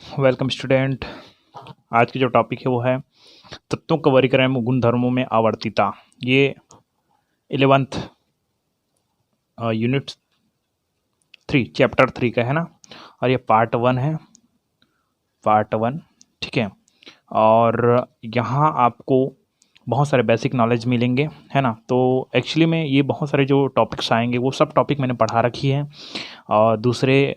Welcome student. आज की जो टॉपिक है वो है तत्वों का वर्गीकरण एवं गुणधर्मों में आवर्तिता। ये 11th यूनिट 3 चैप्टर 3 का है ना, और ये पार्ट 1 है, पार्ट 1। ठीक है, और यहाँ आपको बहुत सारे बेसिक नॉलेज मिलेंगे, है ना। तो एक्चुअली में ये बहुत सारे जो टॉपिक्स आएंगे वो सब टॉपिक मैंने पढ़ा रखी है और दूसरे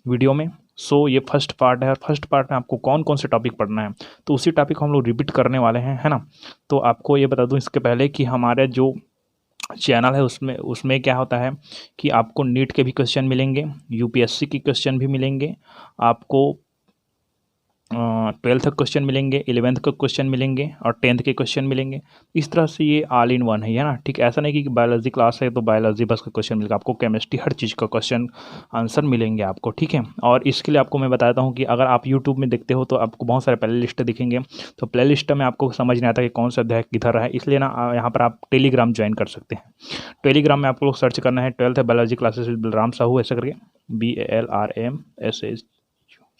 वीडियो में। सो ये फर्स्ट पार्ट है, और फर्स्ट पार्ट में आपको कौन कौन से टॉपिक पढ़ना है तो उसी टॉपिक को हम लोग रिपीट करने वाले हैं, है ना। तो आपको ये बता दूं इसके पहले कि हमारे जो चैनल है उसमें क्या होता है कि आपको नीट के भी क्वेश्चन मिलेंगे, यूपीएससी के क्वेश्चन भी मिलेंगे, आपको 12th का क्वेश्चन मिलेंगे, 11th का क्वेश्चन मिलेंगे और 10th के क्वेश्चन मिलेंगे। इस तरह से ये ऑल इन वन है ना। ठीक, ऐसा नहीं कि बायोलॉजी क्लास है तो बायोलॉजी बस का क्वेश्चन मिलेगा, आपको केमिस्ट्री हर चीज़ का क्वेश्चन आंसर मिलेंगे आपको। ठीक है, और इसके लिए आपको मैं बताता हूँ कि अगर आप यूट्यूब में देखते हो तो आपको बहुत सारे प्ले लिस्ट दिखेंगे, तो प्ले लिस्ट में आपको समझ नहीं आता कि कौन सा अध्याय किधर है, इसलिए ना यहाँ पर आप टेलीग्राम ज्वाइन कर सकते हैं। टेलीग्राम में आपको सर्च करना है 12th biology classes with Balram Sahu, ऐसा करके BALRAMSH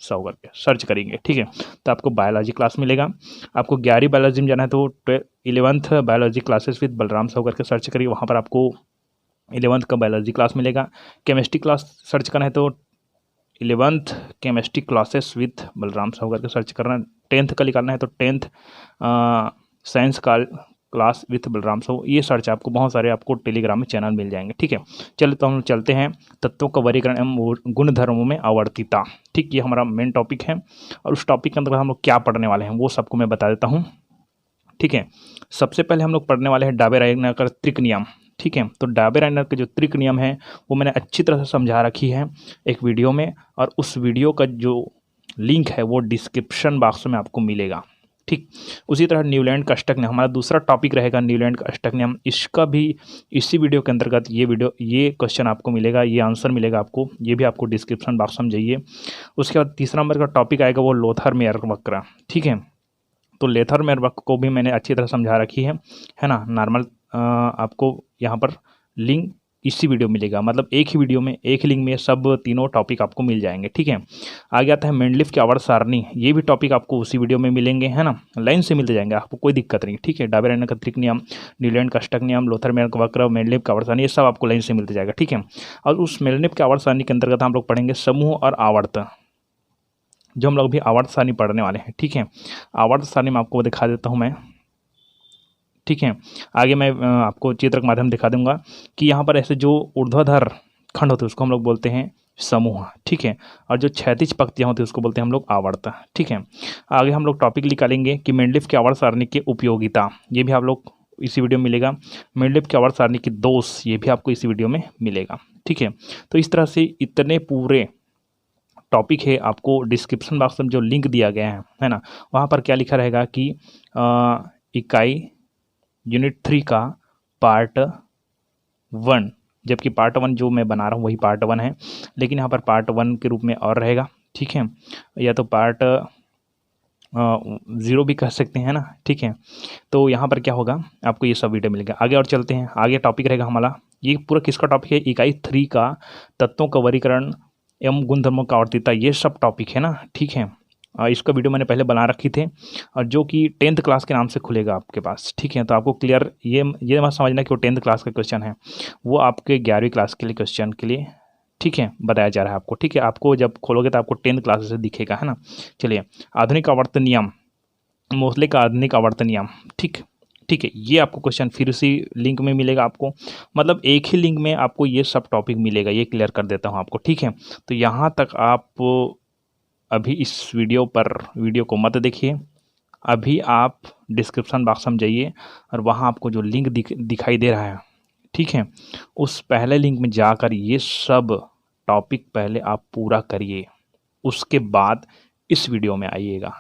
साहू करके सर्च करेंगे। ठीक है, तो आपको बायोलॉजी क्लास मिलेगा। आपको 11वीं बायोलॉजी में जाना है तो 11th biology classes with Balram Sahu करके सर्च करिए, वहाँ पर आपको 11th का बायोलॉजी क्लास मिलेगा। केमिस्ट्री क्लास सर्च करना है तो 11th chemistry classes with Balram Sahu करके सर्च करना। 10th का निकालना है तो 10th साइंस का क्लास विथ बलराम साहू, ये सर्च आपको बहुत सारे आपको टेलीग्राम में चैनल मिल जाएंगे। ठीक है, चलिए तो हम चलते हैं तत्वों का वर्गीकरण एवं गुणधर्मों में आवर्तिता। ठीक, ये हमारा मेन टॉपिक है और उस टॉपिक के अंतर्गत हम लोग क्या पढ़ने वाले हैं वो सबको मैं बता देता हूँ। ठीक है, सबसे पहले हम लोग पढ़ने वाले हैं डाबे-रायनर का त्रिक नियम। ठीक है, तो डाबे-रायनर के जो त्रिक नियम है वो मैंने अच्छी तरह से समझा रखी है एक वीडियो में, और उस वीडियो का जो लिंक है वो डिस्क्रिप्शन बॉक्स में आपको मिलेगा। ठीक, उसी तरह न्यूलैंड का अष्टक नियम हमारा दूसरा टॉपिक रहेगा, न्यूलैंड का अष्टक नियम। इसका भी इसी वीडियो के अंतर्गत ये क्वेश्चन आपको मिलेगा, ये आंसर मिलेगा आपको, ये भी आपको डिस्क्रिप्शन बॉक्स में जाइए। उसके बाद तीसरा नंबर का टॉपिक आएगा वो लोथर-मेयर वक्र। ठीक है, तो लोथर-मेयर वक्र को भी मैंने अच्छी तरह समझा रखी है ना। नॉर्मल आपको यहाँ पर लिंक इसी वीडियो मिलेगा, मतलब एक ही वीडियो में एक ही लिंक में सब तीनों टॉपिक आपको मिल जाएंगे। ठीक है, आगे आता है मेंडलीफ की आवर्त सारणी, ये भी टॉपिक आपको उसी वीडियो में मिलेंगे, है ना। लाइन से मिलते जाएंगे, आपको कोई दिक्कत नहीं। ठीक है, डाबे-रायनर का त्रिक नियम, न्यूलैंड का अष्टक नियम, लोथर-मेयर का वक्र, मेंडलीफ की आवर्त सारणी, ये सब आपको लाइन से मिलते जाएगा। ठीक है, और उस मेंडलीफ की आवर्त सारणी के अंतर्गत हम लोग पढ़ेंगे समूह और आवर्त, जो हम लोग भी आवर्त सारणी पढ़ने वाले हैं। ठीक है, आवर्त सारणी में आपको दिखा देता हूँ मैं। ठीक है, आगे मैं आपको चित्र के माध्यम दिखा दूंगा कि यहाँ पर ऐसे जो ऊर्ध्वाधर खंड होते हैं उसको हम लोग बोलते हैं समूह। ठीक है, और जो क्षैतिज पंक्तियाँ होती है उसको बोलते हैं हम लोग आवर्त। ठीक है, आगे हम लोग टॉपिक निकालेंगे कि मेंडलीफ की आवर्त सारणी की उपयोगिता, ये भी आप लोग इसी वीडियो में मिलेगा। मेंडलीफ की आवर्त सारणी की दोष, ये भी आपको इसी वीडियो में मिलेगा। ठीक है, तो इस तरह से इतने पूरे टॉपिक है, आपको डिस्क्रिप्शन बॉक्स में जो लिंक दिया गया है ना, वहाँ पर क्या लिखा रहेगा कि इकाई यूनिट 3 का पार्ट 1, जबकि पार्ट 1 जो मैं बना रहा हूँ वही पार्ट 1 है, लेकिन यहाँ पर पार्ट 1 के रूप में और रहेगा। ठीक है, या तो पार्ट 0 भी कह सकते हैं ना। ठीक है, तो यहाँ पर क्या होगा, आपको ये सब वीडियो मिलेगा। आगे और चलते हैं, आगे टॉपिक रहेगा हमारा, ये पूरा किसका टॉपिक है, इकाई 3 का तत्वों का वर्गीकरण एवं गुणधर्मों का आवर्तिता, ये सब टॉपिक है ना। ठीक है, इसका वीडियो मैंने पहले बना रखी थे, और जो कि 10th क्लास के नाम से खुलेगा आपके पास। ठीक है, तो आपको क्लियर ये मत समझना कि वो 10th क्लास का क्वेश्चन है, वो आपके 11वीं क्लास के लिए क्वेश्चन के लिए, ठीक है, बताया जा रहा है आपको। ठीक है, आपको जब खोलोगे तो आपको 10th क्लास से दिखेगा, है ना। चलिए, आधुनिक आवर्त नियम, मोस्टली का आधुनिक आवर्त नियम। ठीक है, ये आपको क्वेश्चन फिर उसी लिंक में मिलेगा आपको, मतलब एक ही लिंक में आपको ये सब टॉपिक मिलेगा, ये क्लियर कर देता हूँ आपको। ठीक है, तो यहाँ तक आप अभी इस वीडियो को मत देखिए, अभी आप डिस्क्रिप्शन बॉक्स में जाइए और वहाँ आपको जो लिंक दिखाई दे रहा है, ठीक है, उस पहले लिंक में जाकर ये सब टॉपिक पहले आप पूरा करिए, उसके बाद इस वीडियो में आइएगा।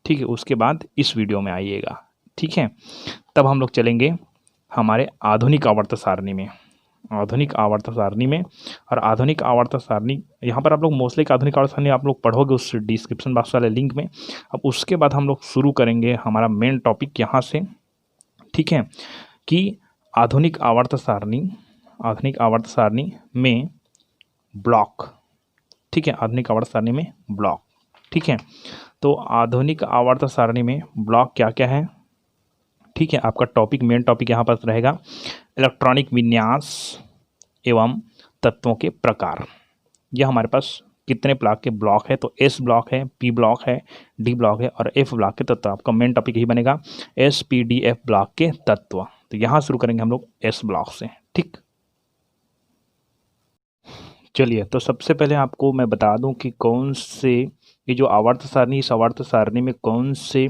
ठीक है, उसके बाद इस वीडियो में आइएगा। ठीक है, तब हम लोग चलेंगे हमारे आधुनिक आवर्त सारणी में, आधुनिक आवर्त सारणी में। और आधुनिक आवर्त सारणी यहाँ पर आप लोग मोस्टली आधुनिक आवर्त सारणी आप लोग पढ़ोगे उस डिस्क्रिप्शन बॉक्स वाले लिंक में। अब उसके बाद हम लोग शुरू करेंगे हमारा मेन टॉपिक यहाँ से। ठीक है, कि आधुनिक आवर्त सारणी में ब्लॉक, ठीक है, आधुनिक आवर्त सारणी में ब्लॉक। ठीक है, तो आधुनिक आवर्त सारणी में ब्लॉक क्या क्या है? ठीक है, आपका टॉपिक, मेन टॉपिक यहाँ पर रहेगा इलेक्ट्रॉनिक विन्यास एवं तत्वों के प्रकार। यह हमारे पास कितने ब्लॉक है? तो एस ब्लॉक है, पी ब्लॉक है, डी ब्लॉक है और एफ ब्लॉक के तत्व। आपका मेन टॉपिक यही बनेगा, S P D F block के तत्व। तो यहाँ शुरू करेंगे हम लोग एस ब्लॉक से। ठीक, चलिए, तो सबसे पहले आपको मैं बता दूं कि कौन से ये जो आवर्त सारणी, इस आवर्त सारणी में कौन से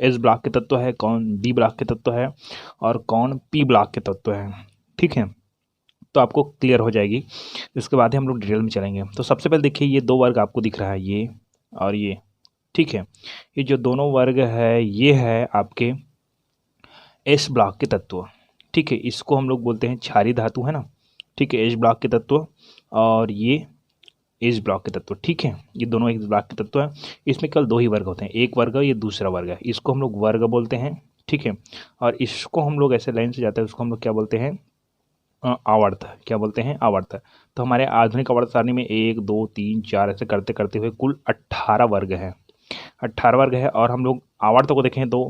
एस ब्लॉक के तत्व है, कौन डी ब्लॉक के तत्व है और कौन पी ब्लॉक के तत्व है। ठीक है, तो आपको क्लियर हो जाएगी। इसके बाद ही हम लोग डिटेल में चलेंगे। तो सबसे पहले देखिए, ये दो वर्ग आपको दिख रहा है, ये और ये। ठीक है, ये जो दोनों वर्ग है ये है आपके एस ब्लॉक के तत्व। ठीक है, इसको हम लोग बोलते हैं क्षारीय धातु, है ना। ठीक है, एस ब्लॉक के तत्व और ये एस ब्लॉक के तत्व। ठीक है, ये दोनों एस ब्लॉक के तत्व है। इसमें केवल दो ही वर्ग होते हैं, एक वर्ग ये दूसरा वर्ग है, इसको हम लोग वर्ग बोलते हैं। ठीक है, और इसको हम लोग ऐसे लाइन से जाते हैं, उसको हम लोग क्या बोलते हैं? आवर्त। क्या बोलते हैं? आवर्त। तो हमारे आधुनिक आवर्त सारणी में 1 2 3 4 ऐसे करते करते हुए कुल 18 वर्ग है। 18 वर्ग है। और हम लोग आवर्त को देखें तो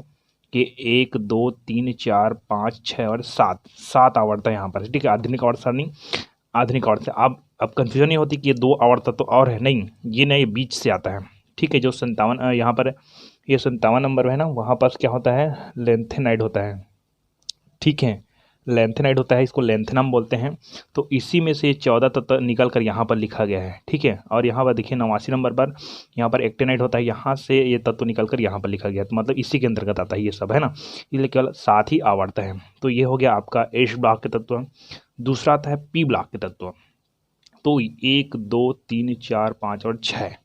कि 1 2 3 4 5 6 और 7 आवर्त है यहाँ पर। ठीक है, आधुनिक आवर्त सारणी, आधुनिक आवर्त से अब कंफ्यूजन नहीं होती कि ये दो आवर्त तो और है, नहीं, ये ना, ये बीच से आता है। ठीक है, जो 57 यहाँ पर ये 57 नंबर है ना, वहाँ पर क्या होता है? लेंथेनाइड होता है। ठीक है, लेंथेनाइड होता है, इसको लेंथेनम बोलते हैं। तो इसी में से 14 तत्व निकल कर यहाँ पर लिखा गया है। ठीक है, और यहाँ पर देखिए 89 नंबर पर यहाँ पर एक्टेनाइड होता है, यहाँ से ये तत्व निकल कर यहाँ पर लिखा गया है। तो मतलब इसी के अंतर्गत आता है ये सब, है ना। इसलिए केवल 7 ही आवर्त है। तो ये हो गया आपका एस ब्लॉक के तत्व। दूसरा आता है पी ब्लॉक के तत्व। तो 1 2 3 4 5 और 6,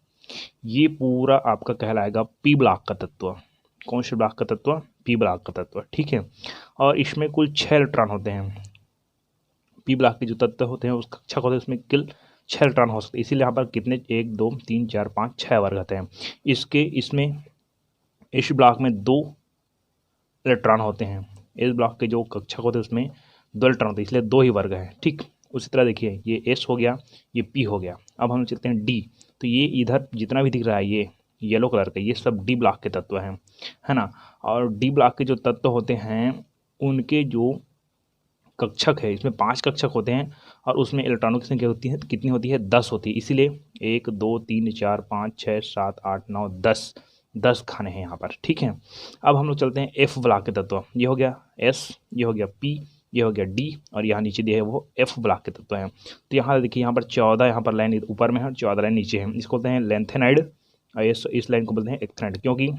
ये पूरा आपका कहलाएगा पी ब्लॉक का तत्व। कौन से ब्लॉक का तत्व? पी ब्लॉक का तत्व। ठीक है, और इसमें कुल 6 इलेक्ट्रॉन होते हैं। पी ब्लॉक के जो तत्व होते हैं, उस कक्षा होते हैं, उसमें कुल 6 इलेक्ट्रॉन हो सकते हैं। इसीलिए यहाँ पर कितने? 1 2 3 4 5 6 वर्ग आते हैं। इसमें इस ब्लॉक में 2 इलेक्ट्रॉन होते हैं। इस ब्लॉक के जो कक्षक होते हैं उसमें 2 इलेक्ट्रॉन होते हैं, इसलिए 2 ही वर्ग हैं। ठीक, उसी तरह देखिए, ये एस हो गया, ये पी हो गया। अब हम चलते हैं डी। तो ये इधर जितना भी दिख रहा है ये येलो कलर का, ये सब डी ब्लॉक के तत्व हैं, है ना। और डी ब्लॉक के जो तत्व होते हैं उनके जो कक्षक है, इसमें 5 कक्षक होते हैं और उसमें इलेक्ट्रॉनों की संख्या होती है, कितनी होती है? 10 होती है। इसीलिए 1 2 3 4 5 6 7 8 9 10 खाने हैं यहाँ पर। ठीक है, अब हम लोग चलते हैं एफ ब्लॉक के तत्व। ये हो गया एस, ये हो गया पी, ये हो गया डी और यहाँ नीचे दिया है वो एफ ब्लॉक के तत्व हैं। तो यहाँ देखिए, यहाँ पर 14 यहाँ पर लाइन ऊपर में है और 14 लाइन नीचे है। इसको बोलते हैं लेंथेनाइड और इस लाइन को बोलते हैं एक्टेनाइड, क्योंकि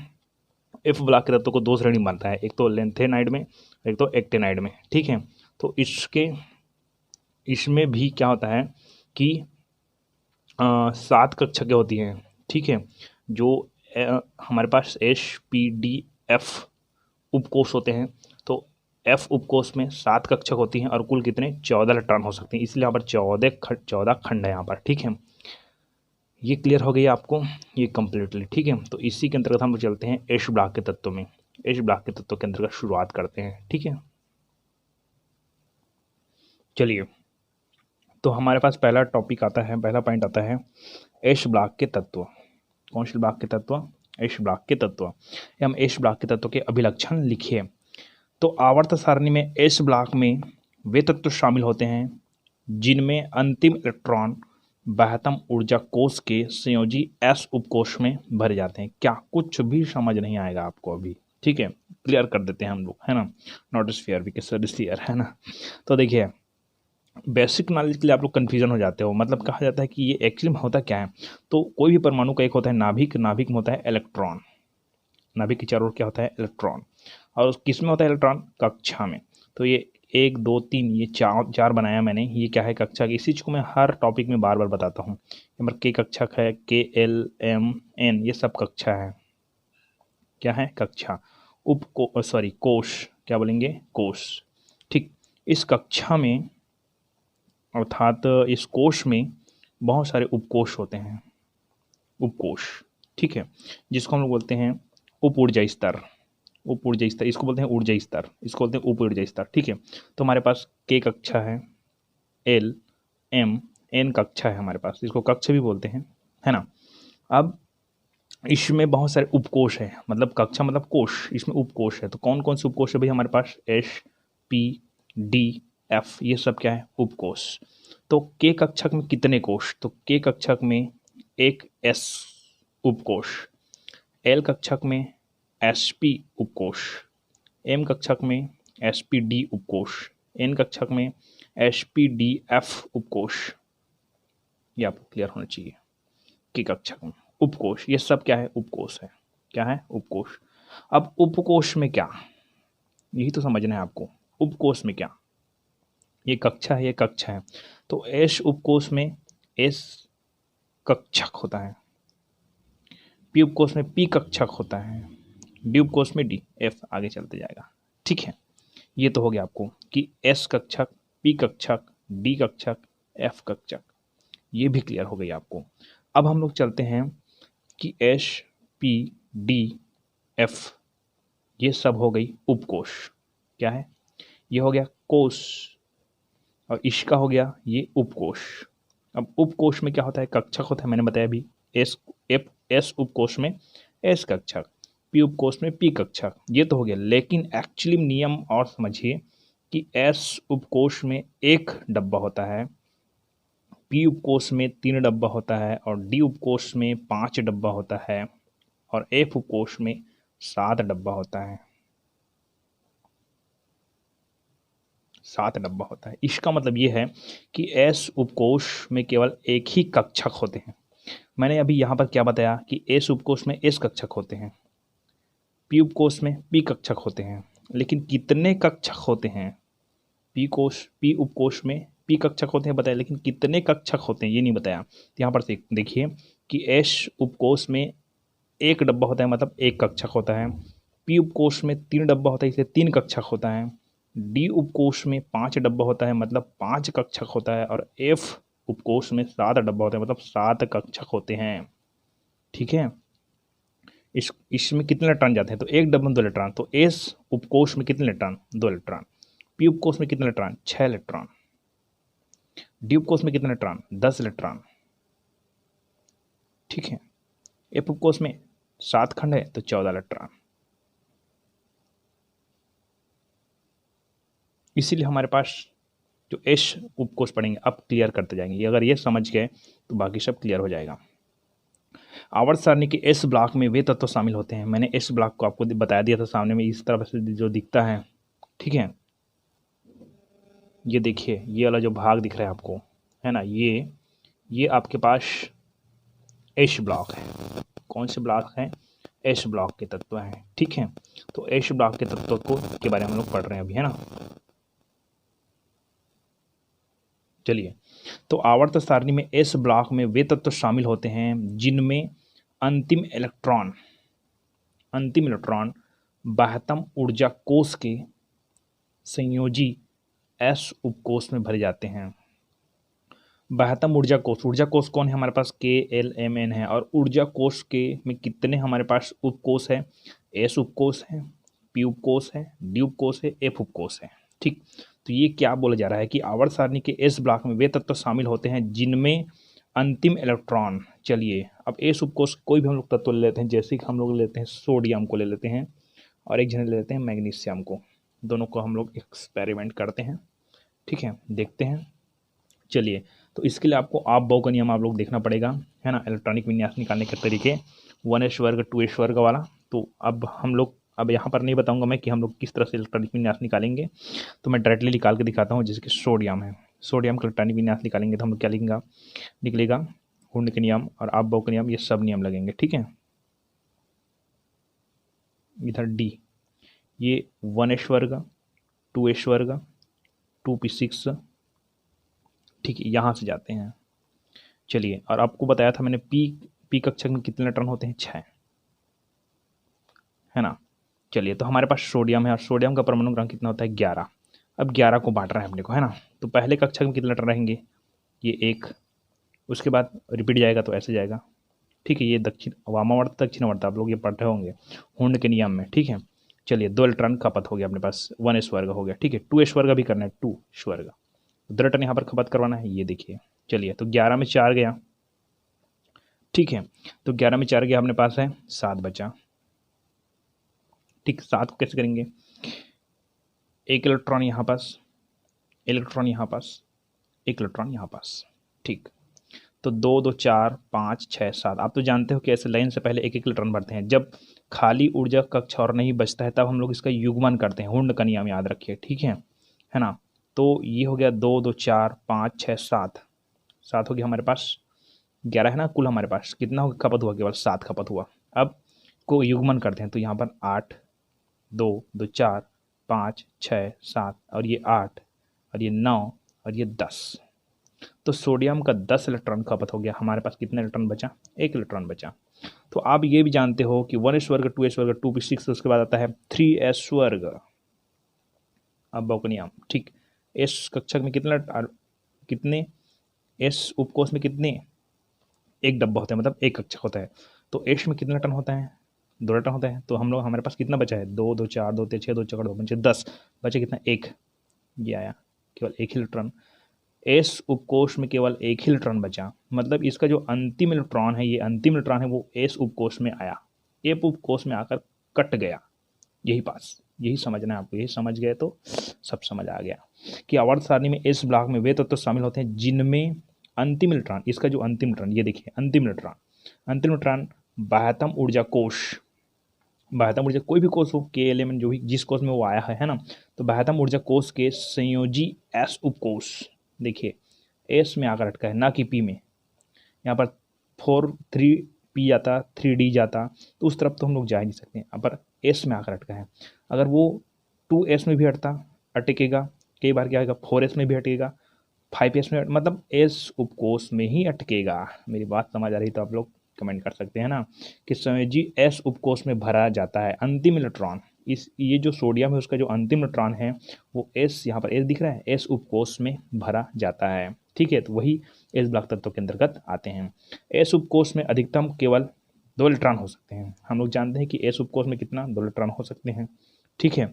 एफ ब्लॉक के तत्व को 2 श्रेणी बनता है, एक तो लेंथेनाइड में, एक तो एक्टेनाइड में। ठीक है, तो इसमें भी क्या होता है कि 7 कक्षकें होती हैं। ठीक है, जो हमारे पास एस पी डी एफ उपकोष होते हैं। तो एफ उपकोष में 7 कक्षक होती हैं और कुल कितने? 14 इलेक्ट्रॉन हो सकते हैं। इसलिए यहाँ पर 14 खंड है यहाँ पर। ठीक है, ये क्लियर हो गई आपको, ये कम्प्लीटली। ठीक है, तो इसी के अंतर्गत हम लोग चलते हैं एस ब्लॉक के तत्व में। एस ब्लॉक के तत्व के अंतर्गत शुरुआत करते हैं। ठीक है, चलिए, तो हमारे पास पहला टॉपिक आता है, पहला पॉइंट आता है एस ब्लॉक के तत्व। कौन से ब्लॉक के तत्व? एस ब्लॉक के तत्व। हम एस ब्लॉक के तत्व के अभिलक्षण लिखिए। तो आवर्त सारणी में एस ब्लॉक में वे तत्व शामिल होते हैं जिनमें अंतिम इलेक्ट्रॉन बाह्यतम ऊर्जा कोष के संयोजी एस उपकोष में भरे जाते हैं। क्या कुछ भी समझ नहीं आएगा आपको अभी? ठीक है, क्लियर कर देते हैं हम लोग, है ना। नॉट स्फीयर बिकॉज स्फीयर, है ना। तो देखिए, बेसिक नॉलेज के लिए आप लोग कन्फ्यूजन हो जाते हो। मतलब कहा जाता है कि ये एक्चुअली में होता क्या है। तो कोई भी परमाणु का एक होता है नाभिक, नाभिक में होता है इलेक्ट्रॉन, नाभिक के चारों ओर क्या होता है? इलेक्ट्रॉन। और किस में होता है इलेक्ट्रॉन? कक्षा में। तो ये 1 2 3 ये चार बनाया मैंने, ये क्या है? कक्षा। इसी चीज़ को मैं हर टॉपिक में बार बार बताता हूँ। नंबर के कक्षक है, के एल एम एन, ये सब कक्षा है। क्या है? कक्षा। कोश, क्या बोलेंगे? कोश। ठीक, इस कक्षा में अर्थात इस कोश में बहुत सारे उपकोष होते हैं, उपकोष। ठीक है, जिसको हम लोग बोलते हैं उप ऊर्जा स्तर। उप ऊर्जा स्तर, इसको बोलते हैं ऊर्जा स्तर, इसको बोलते हैं उप ऊर्जा स्तर। ठीक है, तो हमारे पास के कक्षा है, एल एम एन कक्षा है हमारे पास, इसको कक्ष भी बोलते हैं, है ना। अब इसमें बहुत सारे उपकोष है, मतलब कक्षा मतलब कोष, इसमें उपकोष है। तो कौन कौन से उपकोष है भाई हमारे पास? एस, पी, डी, एफ, ये सब क्या है? उपकोष। तो के कक्षक में कितने कोष? तो के कक्षक में एक एस उपकोष, एल कक्षक में एस पी उपकोष, एम कक्षक में एस पी डी उपकोष, एन कक्षक में एस पी डी एफ उपकोष। ये आपको क्लियर होना चाहिए। के कक्षक में उपकोष, ये सब क्या है? उपकोष है। क्या है? उपकोष। अब उपकोष में क्या, यही तो समझना है आपको। उपकोष में क्या, ये कक्षा है, ये कक्षा है। तो एस उपकोष में एस कक्षक होता है, पी उपकोष में पी कक्षक होता है, डी उपकोष में डी, एफ आगे चलते जाएगा। ठीक है, ये तो हो गया आपको कि एस कक्षक, पी कक्षक, डी कक्षक, एफ कक्षक, ये भी क्लियर हो गई आपको। अब हम लोग चलते हैं कि एस, पी, डी, एफ, ये सब हो गई उपकोष। क्या है? ये हो गया कोष, और इसका हो गया ये उपकोष। अब उपकोष में क्या होता है? कक्षक होता है, मैंने बताया अभी। एस उपकोष में एस कक्षक, पी उपकोष में पी कक्षक, ये तो हो गया। लेकिन एक्चुअली नियम और समझिए कि एस उपकोष में एक डब्बा होता है, पी उपकोष में 3 डब्बा होता है, और डी उपकोष में 5 डब्बा होता है, और एफ उपकोष में 7 डब्बा होता है। 7 डब्बा होता है। इसका मतलब ये है कि एस उपकोष में केवल एक ही कक्षक होते हैं। मैंने अभी यहाँ पर क्या बताया कि एस उपकोष में एस कक्षक होते हैं, पी उपकोष में पी कक्षक होते हैं, लेकिन कितने कक्षक होते हैं? पी उपकोष में पी कक्षक होते हैं बताया, लेकिन कितने कक्षक होते हैं ये नहीं बताया। तो यहाँ पर देखिए कि एस उपकोष में एक डब्बा होता है, मतलब एक कक्षक होता है। पी उपकोष में 3 डब्बा होता है, इसलिए 3 कक्षक होता है। डी उपकोष में 5 डब्बा होता है, मतलब 5 कक्षक होता है। और एफ उपकोष में 7 डब्बा होता है, मतलब 7 कक्षक होते हैं। ठीक है, इसमें कितने इलेक्ट्रॉन जाते हैं? तो एक डब्बा में 2 इलेक्ट्रॉन। तो एस उपकोष में कितने इलेक्ट्रॉन? 2 इलेक्ट्रॉन। पी उपकोष में कितने इलेक्ट्रॉन? 6 इलेक्ट्रॉन। डी उपकोष में कितने इलेक्ट्रॉन? 10 इलेक्ट्रॉन। ठीक है, एफ उपकोष में 7 खंड है तो 14 इलेक्ट्रॉन। इसीलिए हमारे पास जो एस उपकोष पढ़ेंगे अब क्लियर करते जाएंगे। अगर ये समझ गए तो बाकी सब क्लियर हो जाएगा। आवर्त सारणी के एस ब्लॉक में वे तत्व शामिल होते हैं। मैंने एस ब्लॉक को आपको बताया दिया था सामने में, इस तरह से जो दिखता है। ठीक है, ये देखिए, ये वाला जो भाग दिख रहा है आपको, है ना, ये आपके पास एस ब्लॉक है। कौन से ब्लॉक हैं? एस ब्लॉक के तत्व हैं। ठीक है, तो एस ब्लॉक के तत्वों के बारे में हम लोग पढ़ रहे हैं अभी, है ना। चलिए, तो आवर्त सारणी में एस ब्लॉक में वे तत्व शामिल होते हैं जिनमें अंतिम इलेक्ट्रॉन बाह्यतम ऊर्जा कोष के संयोजी एस उपकोष में भरे जाते हैं। बाह्यतम ऊर्जा कोष कौन है हमारे पास? KLMN है। और ऊर्जा कोष के में कितने हमारे पास उपकोष है? एस उपकोष है, पी उपकोष है, डी उपकोष है, एफ उपकोष है। ठीक, तो ये क्या बोला जा रहा है कि आवर्त सारणी के एस ब्लॉक में वे तत्व शामिल होते हैं जिनमें अंतिम इलेक्ट्रॉन, चलिए अब एस उपकोष कोई भी हम लोग तत्व ले लेते हैं, जैसे कि हम लोग लेते हैं सोडियम को ले लेते हैं, और एक जने ले लेते हैं मैग्नीशियम को। दोनों को हम लोग एक्सपेरिमेंट करते हैं। ठीक है, देखते हैं। चलिए, तो इसके लिए आपको आप बॉ का नियम आप लोग देखना पड़ेगा, है ना, इलेक्ट्रॉनिक विन्यास निकालने के तरीके, 1s वर्ग 2s वर्ग वाला। तो अब हम लोग यहाँ पर नहीं बताऊंगा मैं कि हम लोग किस तरह से इलेक्ट्रॉनिक विन्यास निकालेंगे, तो मैं डायरेक्टली निकाल के दिखाता हूँ। जैसे कि सोडियम है, सोडियम का इलेक्ट्रॉनिक विन्यास निकालेंगे तो हम लोग क्या निकलेगा हुंड के नियम और आप बॉ के नियम, ये सब नियम लगेंगे। ठीक है, इधर डी, ये 1s वर्ग 2s वर्ग 2p6, ठीक है, यहाँ से जाते हैं। चलिए, और आपको बताया था मैंने पी कक्षक में कितने इलेक्ट्रॉन होते हैं? 6, है ना। चलिए, तो हमारे पास सोडियम है और सोडियम का परमाणु क्रमांक कितना होता है? 11। अब 11 को बांट रहा है अपने को, है ना। तो पहले कक्षक में कितने इलेक्ट्रॉन रहेंगे? ये 1, उसके बाद रिपीट जाएगा तो ऐसे जाएगा। ठीक है, ये वामावर्त दक्षिणावर्त आप लोग ये पढ़ते होंगे हुंड के नियम में। ठीक है, चलिए 2 इलेक्ट्रॉन खपत हो गया अपने पास, 1s वर्ग हो गया। ठीक है, 2s वर्ग भी करना है, 2s वर्ग, तो 2 इलेक्ट्रॉन यहाँ पर खपत करवाना है, ये देखिए। चलिए, तो 11 में 4 गया, ठीक है। तो 11 में 4 गया, अपने पास है 7 बचा, ठीक। 7 को कैसे करेंगे, 1 इलेक्ट्रॉन यहाँ पास, इलेक्ट्रॉन यहाँ पास, 1 इलेक्ट्रॉन यहाँ पास, ठीक। तो 2 2 4 5 6 7। आप तो जानते हो कि ऐसे लाइन से पहले 1 1 इलेक्ट्रॉन भरते हैं। जब खाली ऊर्जा कक्ष और नहीं बचता है तब हम लोग इसका युग्मन करते हैं, हुंड का नियम याद रखिए, ठीक है ना। तो ये हो गया 2 2 4 5 6 7, 7 हो गया हमारे पास, 11 है ना कुल हमारे पास, कितना हो खपत हुआ, केवल 7 खपत हुआ। अब को युग्मन करते हैं, तो यहाँ पर 8 2 2 4 5 6 7 और ये 8 और ये 9 और ये 10। तो सोडियम का 10 इलेक्ट्रॉन खपत हो गया, हमारे पास कितने इलेक्ट्रॉन बचा, 1 इलेक्ट्रॉन बचा। तो आप ये भी जानते हो कि 1s वर्ग 2s वर्ग 2p6, उसके बाद आता है 3s वर्ग, अब बौकनियम, ठीक। एस कक्षक में कितने एस उपकोष में कितने, एक डब्बा होता है, मतलब एक कक्षक होता है। तो एस में कितने इलेक्ट्रॉन होता है, 2 इलेक्ट्रॉन होता है। तो हम लोग, हमारे पास कितना बचा है, 2 2 4 2 3 6 2 4 2 5 10, बचे कितना, 1, ये आया, केवल 1 ही इलेक्ट्रॉन। एस उपकोष में केवल 1 ही इलेक्ट्रॉन बचा, मतलब इसका जो अंतिम इलेक्ट्रॉन है, ये अंतिम इलेक्ट्रॉन है वो एस उपकोष में आया, ए उपकोष में आकर कट गया, यही पास, यही समझना है आपको। यही समझ गए तो सब समझ आ गया कि आवर्त सारणी में एस ब्लॉक में वे तत्व तो शामिल होते हैं जिनमें अंतिम इलेक्ट्रॉन, इसका जो अंतिम इलेक्ट्रॉन, ये देखिए अंतिम इलेक्ट्रॉन बाह्यतम ऊर्जा कोश, बाह्यतम ऊर्जा कोई भी कोष हो, के एलिमेंट जो भी जिस कोष में वो आया है ना, तो बाह्यतम ऊर्जा कोष के संयोजी एस उपकोष, देखिए एस में आकर अटका है, ना कि पी में। यहाँ पर 3p जाता, 3d जाता, तो उस तरफ तो हम लोग जा ही नहीं सकते, यहाँ पर एस में आकर अटका है। अगर वो 2s में भी अटकेगा, कई बार क्या होगा 4s में भी अटकेगा, 5s में, मतलब एस उपकोष में ही अटकेगा। मेरी बात समझ आ रही तो आप लोग कमेंट कर सकते हैं ना, कि संयोजी एस उपकोष में भरा जाता है अंतिम इलेक्ट्रॉन। ये जो सोडियम है उसका जो अंतिम इलेक्ट्रॉन है वो एस, यहाँ पर एस दिख रहा है, एस उपकोष में भरा जाता है, ठीक है। तो वही एस ब्लॉक तत्व के अंतर्गत आते हैं। एस उपकोष में अधिकतम केवल 2 इलेक्ट्रॉन हो सकते हैं। हम लोग जानते हैं कि एस उपकोष में कितना, 2 इलेक्ट्रॉन हो सकते हैं, ठीक है।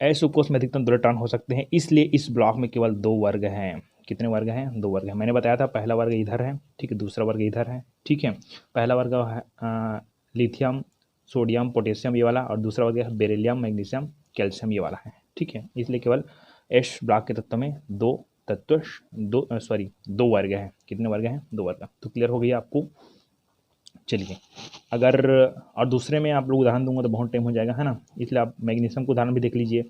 एस उपकोष में अधिकतम 2 इलेक्ट्रॉन हो सकते हैं, इसलिए इस ब्लॉक में केवल 2 वर्ग हैं। कितने वर्ग हैं, 2 वर्ग हैं। मैंने बताया था पहला वर्ग इधर है, ठीक है, दूसरा वर्ग इधर है, ठीक है। पहला वर्ग है लिथियम सोडियम पोटेशियम ये वाला, और दूसरा वर्ग है बेरिलियम मैग्नीशियम कैल्शियम ये वाला है, ठीक है। इसलिए केवल एस ब्लॉक के तत्व में 2 वर्ग हैं। कितने वर्ग हैं, 2 वर्ग। तो क्लियर हो गई आपको। चलिए, अगर और दूसरे में आप लोग उदाहरण दूंगा तो बहुत टाइम हो जाएगा, है ना, इसलिए आप मैग्नीशियम को उदाहरण भी देख लीजिए।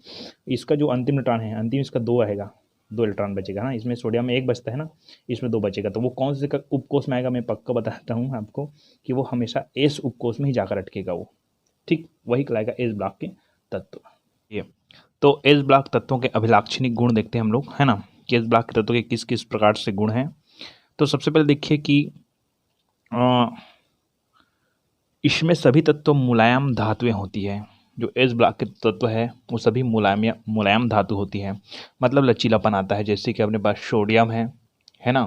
इसका जो अंतिम इलेक्ट्रॉन है, अंतिम इसका 2 आएगा, 2 इलेक्ट्रॉन बचेगा ना, इसमें सोडियम में 1 बचता है ना, इसमें 2 बचेगा। तो वो कौन से उपकोष में आएगा, मैं पक्का बताता हूँ आपको कि वो हमेशा एस उपकोष में ही जाकर अटकेगा वो, ठीक। वही कहलाएगा एस ब्लॉक के तत्व। ये तो एस ब्लॉक तत्वों के अभिलाक्षणिक गुण देखते हैं हम लोग, है ना, कि एस ब्लॉक के तत्वों के किस किस प्रकार से गुण हैं। तो सबसे पहले देखिए कि इसमें सभी तत्व मुलायम धातुएं होती है। जो एस ब्लॉक के तत्व है वो सभी मुलायम धातु होती है, मतलब लचीलापन आता है। जैसे कि अपने पास सोडियम है ना,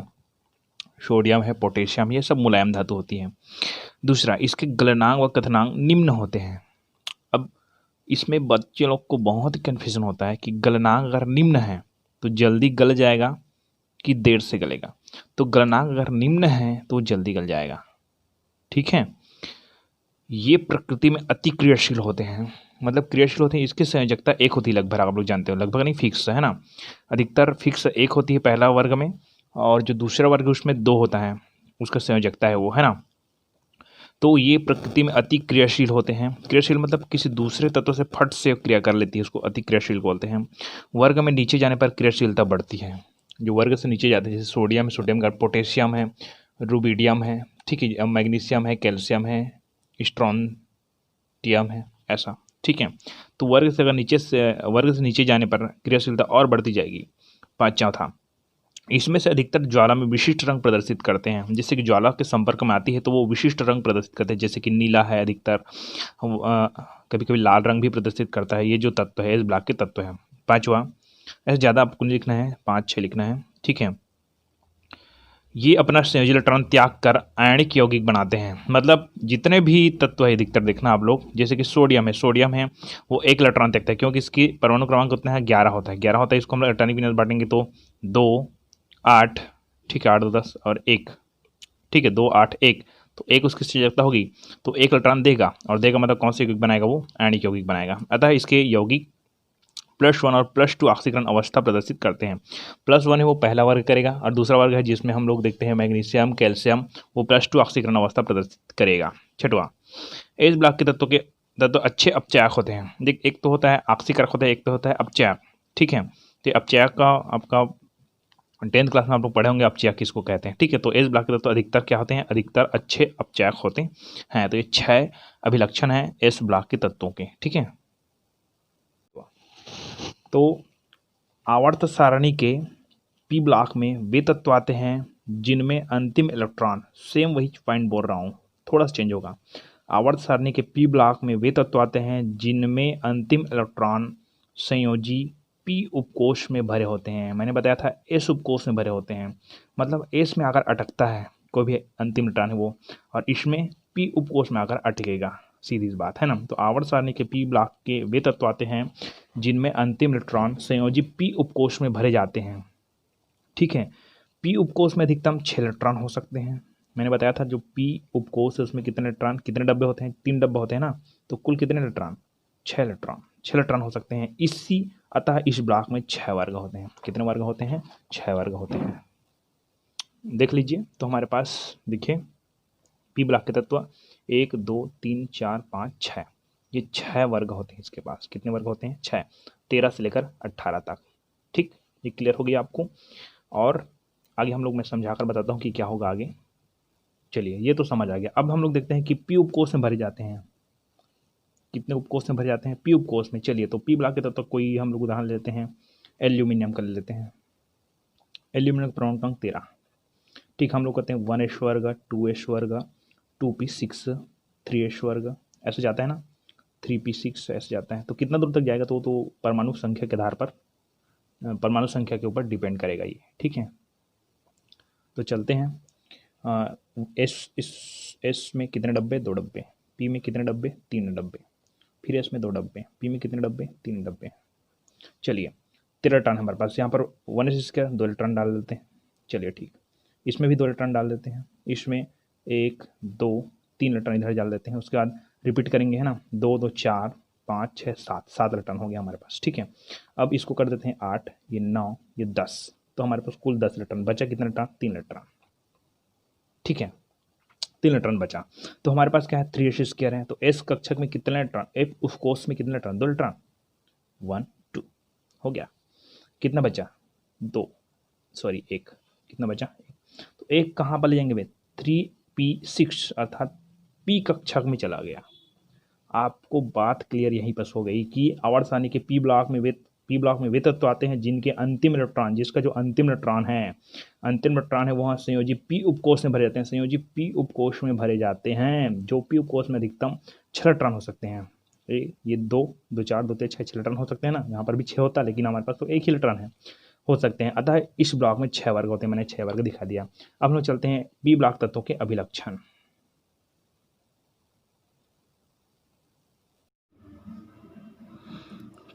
सोडियम है, पोटेशियम, ये सब मुलायम धातु होती हैं। दूसरा, इसके गलनांक व कथनांक निम्न होते हैं। अब इसमें बच्चे लोग को बहुत कन्फ्यूजन होता है कि गलनांक अगर निम्न है तो जल्दी गल जाएगा कि देर से गलेगा। तो गलनांक अगर निम्न है तो जल्दी गल जाएगा, ठीक है। ये प्रकृति में अति क्रियाशील होते हैं, मतलब क्रियाशील होते हैं। इसकी संयोजकता 1 होती है लगभग, आप लोग जानते हो, लगभग नहीं, फिक्स है ना, अधिकतर फिक्स 1 होती है पहला वर्ग में, और जो दूसरा वर्ग उसमें 2 होता है, उसका संयोजकता है वो, है ना। तो ये प्रकृति में अति क्रियाशील होते हैं। क्रियाशील मतलब किसी दूसरे तत्व से फट से क्रिया कर लेती है, उसको अति क्रियाशील बोलते हैं। वर्ग में नीचे जाने पर क्रियाशीलता बढ़ती है। जो वर्ग से नीचे जाते हैं, जैसे सोडियम का, पोटेशियम है, रुबिडियम है, ठीक है, मैग्नीशियम है, कैल्शियम है, स्ट्रोंटियम है, ऐसा, ठीक है। तो वर्ग से नीचे जाने पर क्रियाशीलता और बढ़ती जाएगी। चौथा, इसमें से अधिकतर ज्वाला में विशिष्ट रंग प्रदर्शित करते हैं। जैसे कि ज्वाला के संपर्क में आती है तो वो विशिष्ट रंग प्रदर्शित करते हैं, जैसे कि नीला है अधिकतर, कभी कभी लाल रंग भी प्रदर्शित करता है। ये जो तत्व है इस ब्लॉक के तत्व है। 5वां, ऐसे ज़्यादा आपको नहीं लिखना है, 5 6 लिखना है, ठीक है। ये अपना संयोजी इलेक्ट्रॉन त्याग कर आयनिक यौगिक बनाते हैं। मतलब जितने भी तत्व है अधिकतर देखना आप लोग, जैसे कि सोडियम है वो 1 इलेक्ट्रॉन त्यागता है, क्योंकि इसकी परमाणु क्रमांक कितना है 11 होता है। 11 होता है, इसको हम इलेक्ट्रॉनिक विन्यास बांटेंगे तो 2 8, ठीक है, 8 2 10 और 1, ठीक है, 2 8 1, तो 1 उसकी संयोजकता होगी तो 1 इलेक्ट्रॉन देगा, और देगा मतलब कौन से यौगिक बनाएगा, वो आयनिक यौगिक बनाएगा। अतः इसके यौगिक +1 और +2 ऑक्सीकरण अवस्था प्रदर्शित करते हैं। +1 है वो पहला वर्ग करेगा, और दूसरा वर्ग है जिसमें हम लोग देखते हैं मैग्नीशियम कैल्शियम, वो +2 ऑक्सीकरण अवस्था प्रदर्शित करेगा। छठवां, एच ब्लॉक के तत्व अच्छे अपचयक होते हैं। देख, एक तो होता है ऑक्सीकरण होता है, एक तो होता है अपचयक, ठीक है। तो अपचयक का आपका 10th क्लास में आप लोग पढ़े होंगे अपचयक किसको कहते हैं, ठीक है। तो एच ब्लॉक के तत्व अधिकतर क्या होते हैं, अधिकतर अच्छे अपचयक होते हैं। तो ये 6 अभिलक्षण हैं एच ब्लॉक के तत्वों के, ठीक है। तो आवर्त सारणी के पी ब्लॉक में वे तत्व आते हैं जिनमें अंतिम इलेक्ट्रॉन, सेम वही पॉइंट बोल रहा हूँ, थोड़ा सा चेंज होगा। आवर्त सारणी के पी ब्लॉक में वे तत्व आते हैं जिनमें अंतिम इलेक्ट्रॉन संयोजी पी उपकोष में भरे होते हैं। मैंने बताया था एस उपकोष में भरे होते हैं, मतलब एस में आकर अटकता है कोई भी अंतिम इलेक्ट्रॉन है वो, और इसमें पी उपकोष में आकर अटकेगा, सीधी सी बात है ना। तो आवर्त सारणी के पी ब्लॉक के वे तत्व आते हैं जिनमें अंतिम इलेक्ट्रॉन संयोजी पी उपकोष में भरे जाते हैं, ठीक है। पी उपकोष में अधिकतम 6 इलेक्ट्रॉन हो सकते हैं। मैंने बताया था जो पी उपकोष है उसमें कितने इलेक्ट्रॉन, कितने डब्बे होते हैं, 3 डब्बे होते हैं ना, तो कुल कितने इलेक्ट्रॉन, 6 इलेक्ट्रॉन हो सकते हैं। अतः इस ब्लॉक में 6 वर्ग होते हैं। कितने वर्ग होते हैं, 6 वर्ग होते हैं। देख लीजिए, तो हमारे पास देखिए पी ब्लॉक के तत्व 1 2 3 4 5 6, ये 6 वर्ग होते हैं इसके पास। कितने वर्ग होते हैं, 6, 13 से लेकर 18 तक, ठीक। ये क्लियर हो गया आपको, और आगे हम लोग मैं समझा कर बताता हूँ कि क्या होगा आगे। चलिए, ये तो समझ आ गया। अब हम लोग देखते हैं कि पी उपकोष में भरे जाते हैं। कितने उपकोष में भरे जाते हैं, पी उपकोष में। चलिए, तो पी ब्लॉक के तत्व कोई हम लोग उदाहरण लेते हैं, एल्यूमिनियम का ले लेते हैं। एल्यूमिनियम का परमाणु क्रमांक 13, ठीक। हम लोग कहते हैं 1s वर्ग, 2s वर्ग, 2p6, 3s वर्ग, ऐसे जाता है ना, 3p6 ऐसे जाता है। तो कितना दूर तक जाएगा तो परमाणु संख्या के आधार पर, परमाणु संख्या के ऊपर डिपेंड करेगा ये, ठीक है। तो चलते हैं, एस में कितने डब्बे, 2 डब्बे। पी में कितने डब्बे, 3 डब्बे। फिर एस में 2 डब्बे, पी में कितने डब्बे, 3 डब्बे। चलिए, 13 इलेक्ट्रॉन हमारे पास। यहाँ पर 1s क्या 2 इलेक्ट्रॉन डाल देते हैं। चलिए, ठीक। इसमें भी 2 इलेक्ट्रॉन डाल देते हैं। इसमें 1 2 3 इलेक्ट्रॉन इधर डाल देते हैं। उसके बाद रिपीट करेंगे, है ना, 2 2 4 5 6 7 इलेक्ट्रॉन हो गया हमारे पास, ठीक है। अब इसको कर देते हैं 8, ये 9, ये 10, तो हमारे पास कुल 10 इलेक्ट्रॉन बचा। कितना इलेक्ट्रॉन, 3 इलेक्ट्रॉन, ठीक है, 3 इलेक्ट्रॉन बचा। तो हमारे पास क्या है, 3s स्क्वायर है। तो एस कक्षक में कितने इलेक्ट्रॉन, एफ उस कोष में कितने इलेक्ट्रॉन, 2 इलेक्ट्रॉन, 1 2 हो गया। कितना बचा, 2, सॉरी 1, कितना बचा, 1। तो 1 कहाँ पर ले जाएंगे भाई, 3p6 अर्थात पी कक्षक में चला गया। आपको बात क्लियर यहीं पर हो गई कि आवर्त सारणी के पी ब्लॉक में वे तत्व आते हैं जिनके अंतिम इलेक्ट्रॉन, जिसका जो अंतिम इलेक्ट्रॉन है वहाँ संयोजी पी उपकोष में भरे जाते हैं। संयोजी पी उपकोष में भरे जाते हैं, जो पी उपकोष में अधिकतम 6 इलेक्ट्रॉन हो सकते हैं। ये 2 2 4 2 3 6 इलेक्ट्रॉन हो सकते हैं ना, यहाँ पर भी 6 होता है, लेकिन हमारे पास तो 1 ही इलेक्ट्रॉन है, हो सकते हैं। अतः इस ब्लॉक में 6 वर्ग होते हैं, मैंने 6 वर्ग दिखा दिया। अब हम लोग चलते हैं पी ब्लॉक तत्वों के अभिलक्षण।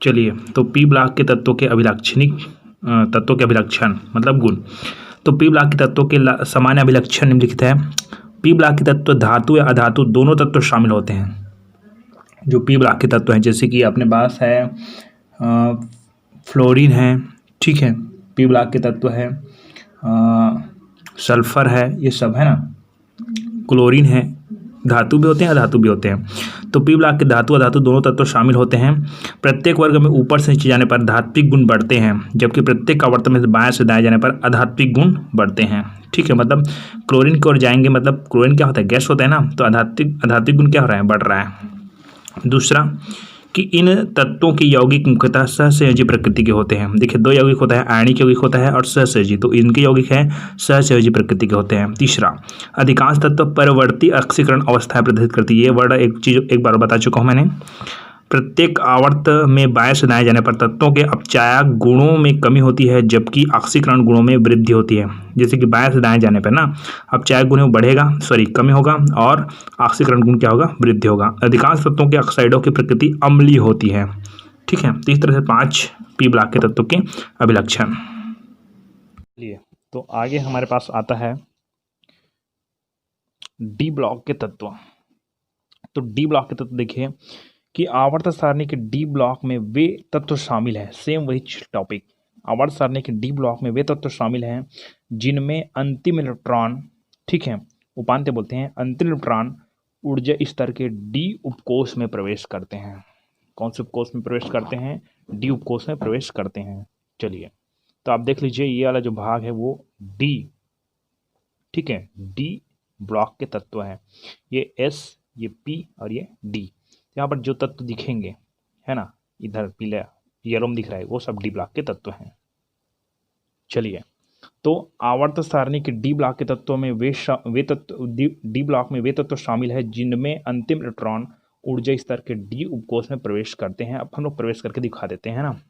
चलिए, तो पी ब्लॉक के तत्वों के अभिलक्षण मतलब गुण। तो पी ब्लॉक के तत्वों के सामान्य अभिलक्षण निम्नलिखित है। पी ब्लॉक के तत्व धातु या अधातु दोनों तत्व शामिल होते हैं। जो पी ब्लॉक के तत्व हैं, जैसे कि अपने पास है फ्लोरीन है, ठीक है, पी ब्लॉक के तत्व है, सल्फर है, ये सब है ना, क्लोरीन है, धातु भी होते हैं अधातु भी होते हैं। तो पी ब्लॉक के धातु अधातु दोनों तत्व शामिल होते हैं। प्रत्येक वर्ग में ऊपर से नीचे जाने पर धात्विक गुण बढ़ते हैं, जबकि प्रत्येक आवर्तन में बाएं से दाएं जाने पर अधात्विक गुण बढ़ते हैं, ठीक है। मतलब क्लोरीन की ओर जाएंगे, मतलब क्लोरीन क्या होता है, गैस होता है ना, तो अधात्विक गुण क्या हो रहा है, बढ़ रहा है। दूसरा कि इन तत्वों के यौगिक मुख्यतः सहसंयोजी प्रकृति के होते हैं। देखिए, 2 यौगिक होता है, आयनिक यौगिक होता है और सहसंयोजी, तो इनके यौगिक हैं सहसंयोजी प्रकृति के होते हैं। तीसरा, अधिकांश तत्व परवर्ती ऑक्सीकरण अवस्थाएं प्रदर्शित करती है। ये वर्ड एक बार बता चुका हूँ मैंने। प्रत्येक आवर्त में बाएं से दाएं जाने पर तत्वों के अपचायक गुणों में कमी होती है जबकि ऑक्सीकरण गुणों में वृद्धि होती है। जैसे कि बाएं से दाएं जाने पर ना अपचायक गुण बढ़ेगा, कमी होगा, और ऑक्सीकरण गुण क्या होगा, वृद्धि होगा। अधिकांश तत्वों के ऑक्साइडों की प्रकृति अम्लीय होती है। ठीक है, तो इस तरह से 5 पी ब्लॉक के तत्वों के अभिलक्षण। चलिए, तो आगे हमारे पास आता है डी ब्लॉक के तत्व। तो डी ब्लॉक के तत्व देखिए कि आवर्त सारणी के डी ब्लॉक में वे तत्व शामिल हैं। सेम वही टॉपिक, आवर्त सारणी के डी ब्लॉक में वे तत्व शामिल हैं जिनमें अंतिम इलेक्ट्रॉन, ठीक है, उपांत्य बोलते हैं, अंतिम इलेक्ट्रॉन ऊर्जा स्तर के डी उपकोष में प्रवेश करते हैं। कौन से उपकोष में प्रवेश करते हैं? डी उपकोष में प्रवेश करते हैं। चलिए, तो आप देख लीजिए ये वाला जो भाग है वो डी, ठीक है, डी ब्लॉक के तत्व है। ये एस, ये पी और ये डी। यहाँ पर जो तत्व दिखेंगे है ना, इधर पीला येलो में दिख रहा है, वो सब डी ब्लॉक के तत्व हैं। चलिए, तो आवर्त सारणी के डी ब्लॉक के तत्वों में वे तत्व, डी ब्लॉक में वे तत्व शामिल है जिनमें अंतिम इलेक्ट्रॉन ऊर्जा स्तर के डी उपकोष में प्रवेश करते हैं। अब हम लोग प्रवेश करके दिखा देते हैं ना।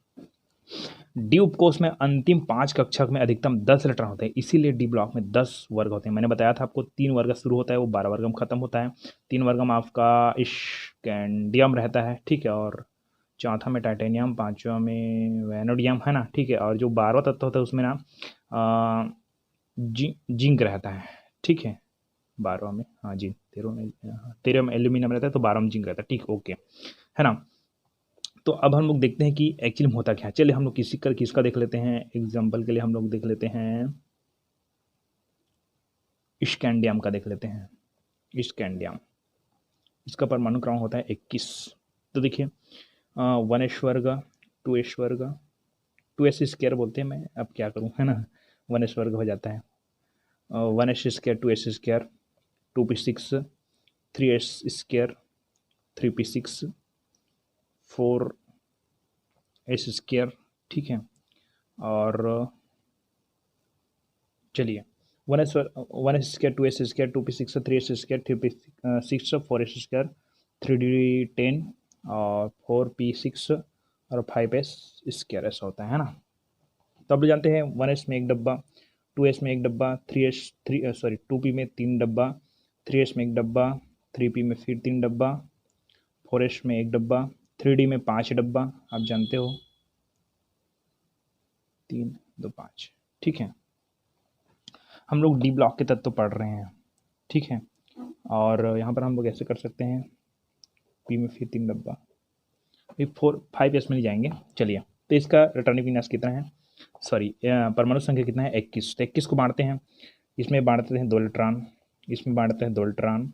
डी उपकोष में अंतिम 5 कक्षक में अधिकतम 10 इलेक्ट्रॉन होते हैं, इसीलिए डी ब्लॉक में 10 वर्ग होते हैं। मैंने बताया था आपको 3 वर्ग शुरू होता है, वो 12 वर्ग में खत्म होता है। 3 वर्ग में आपका स्कैंडियम रहता है, ठीक है, और चौथा में टाइटेनियम, पांचवा में वैनोडियम, है ना, ठीक है, और जो 12वां तत्व होता है उसमें ना जिंक रहता है, ठीक है, 12वां में, हाँ जी, 13 में एल्यूमिनियम रहता है, तो 12 में जिंक रहता है, ठीक, ओके, है ना। तो अब हम लोग देखते हैं कि एक्चुअली होता क्या है। चलिए हम लोग किसका देख लेते हैं। एग्जाम्पल के लिए हम लोग देख लेते हैं स्कैंडियम का, देख लेते हैं स्कैंडियम। इसका परमाणु क्रमांक होता है 21। तो देखिए 1s वर्ग, 2s वर्ग, 2s स्क्वायर बोलते हैं, मैं अब क्या करूं, है ना, 1s वर्ग हो जाता है, 1s square, 2s square, 2p6, 3s square, 3p6, 4s square, ठीक है, और चलिए 1s square, 2s square, 2p6, 3s square, 3p6, 4s square, 3d10 और 4p6 और 5s स्क्वायर, ऐसा होता है ना। तो अब जानते हैं 1s में एक डब्बा, 2s में एक डब्बा, 2p में 3 डब्बा, 3s में एक डब्बा, 3p में फिर 3 डब्बा, 4s में एक डब्बा, 3d में 5 डब्बा, आप जानते हो 3, 2, 5, ठीक है। हम लोग डी ब्लॉक के तत्व पढ़ रहे हैं, ठीक है, और यहाँ पर हम लोग ऐसे कर सकते हैं, पी में फिर 3 डब्बा, 5s में नहीं जाएंगे। चलिए, तो इसका रिटर्निंग विन्यास कितना है, परमाणु संख्या कितना है, 21। तो 21 को बांटते हैं, इसमें बांटते हैं 2 इलेक्ट्रॉन, इसमें बांटते हैं 2 इलेक्ट्रॉन,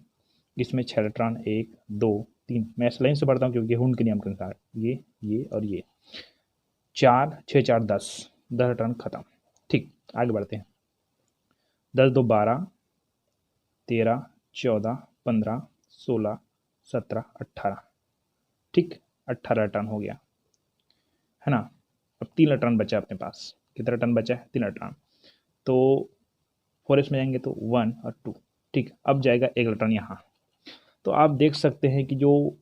इसमें 6 इलेक्ट्रॉन, 1, 2, 3, मैं इस लाइन से बढ़ता हूँ क्योंकि हुंड के नियम के अनुसार ये और ये 4, 6, 4, 10 इलेक्ट्रॉन खत्म, ठीक। आगे बढ़ते हैं, 10, 2, 12, 13, 14, 15, 16, 17, 18, ठीक, 18 इलेक्ट्रॉन हो गया, है ना। अब 3 इलेक्ट्रॉन बचा अपने पास, कितना इलेक्ट्रॉन बचा है, 3 इलेक्ट्रॉन। तो 4s में जाएंगे तो 1 और 2, ठीक। अब जाएगा 1 इलेक्ट्रॉन यहाँ। तो आप देख सकते हैं कि जो